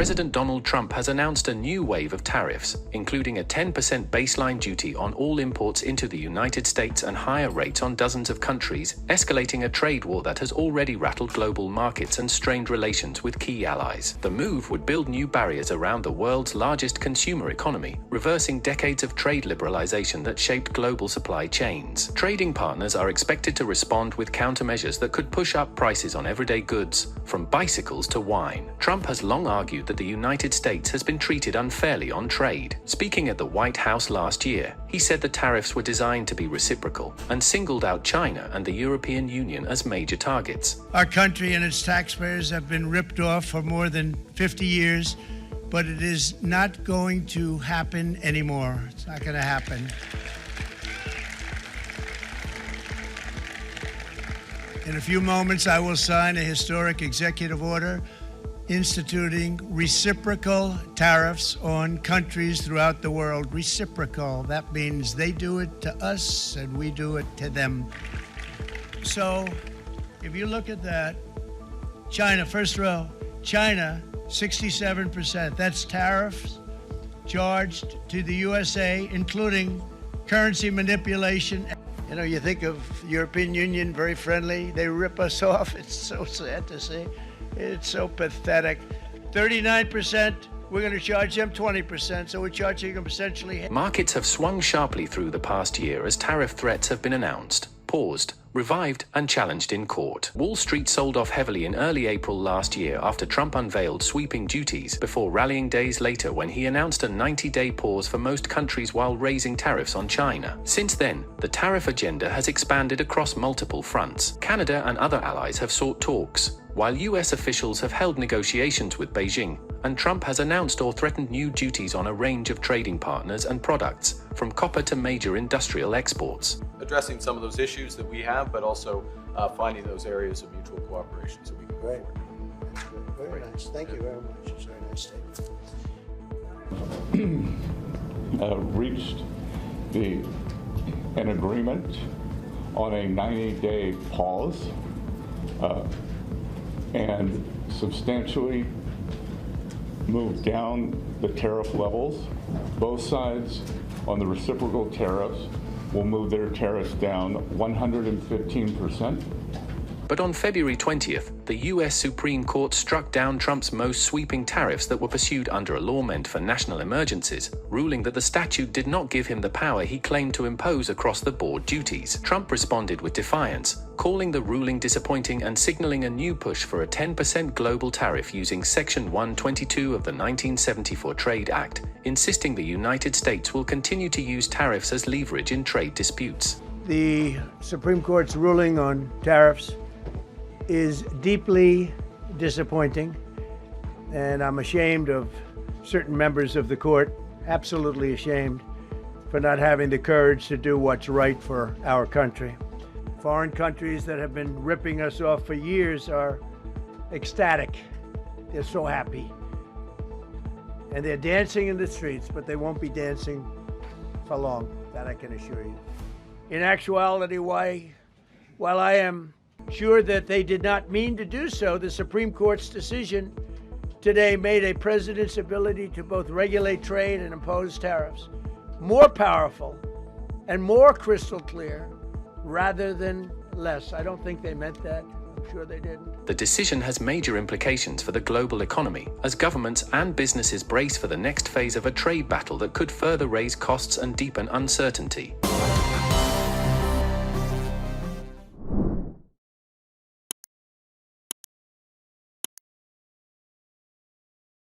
President Donald Trump has announced a new wave of tariffs, including a 10% baseline duty on all imports into the United States and higher rates on dozens of countries, escalating a trade war that has already rattled global markets and strained relations with key allies. The move would build new barriers around the world's largest consumer economy, reversing decades of trade liberalization that shaped global supply chains. Trading partners are expected to respond with countermeasures that could push up prices on everyday goods, from bicycles to wine. Trump has long argued that the United States has been treated unfairly on trade. Speaking at the White House last year, he said the tariffs were designed to be reciprocal and singled out China and the European Union as major targets. Our country and its taxpayers have been ripped off for more than 50 years, but it is not going to happen anymore. It's not going to happen. In a few moments, I will sign a historic executive order instituting reciprocal tariffs on countries throughout the world. Reciprocal, that means they do it to us and we do it to them. So if you look at that, China, first row, China, 67%. That's tariffs charged to the USA, including currency manipulation. You know, you think of European Union, very friendly. They rip us off. It's so sad to see. It's so pathetic. 39%, we're going to charge them 20%, so we're charging them essentially. Markets have swung sharply through the past year as tariff threats have been announced, paused, revived, and challenged in court. Wall Street sold off heavily in early April last year after Trump unveiled sweeping duties, before rallying days later when he announced a 90-day pause for most countries while raising tariffs on China. Since then, the tariff agenda has expanded across multiple fronts. Canada and other allies have sought talks, while US officials have held negotiations with Beijing, and Trump has announced or threatened new duties on a range of trading partners and products, from copper to major industrial exports. Addressing some of those issues that we have, but also finding those areas of mutual cooperation so we can move forward. Very nice. Thank you very much. It's a very nice statement. Reached an agreement on a 90-day pause and substantially moved down the tariff levels. Both sides on the reciprocal tariffs will move their tariffs down 115%. But on February 20th, the US Supreme Court struck down Trump's most sweeping tariffs that were pursued under a law meant for national emergencies, ruling that the statute did not give him the power he claimed to impose across-the-board duties. Trump responded with defiance, calling the ruling disappointing and signaling a new push for a 10% global tariff using Section 122 of the 1974 Trade Act, insisting the United States will continue to use tariffs as leverage in trade disputes. The Supreme Court's ruling on tariffs is deeply disappointing, and I'm ashamed of certain members of the court, absolutely ashamed, for not having the courage to do what's right for our country. Foreign countries that have been ripping us off for years are ecstatic. They're so happy. And they're dancing in the streets, but they won't be dancing for long, that I can assure you. In actuality, while I am sure that they did not mean to do so, the Supreme Court's decision today made a president's ability to both regulate trade and impose tariffs more powerful and more crystal clear rather than less. I don't think they meant that. I'm sure they didn't. The decision has major implications for the global economy, as governments and businesses brace for the next phase of a trade battle that could further raise costs and deepen uncertainty.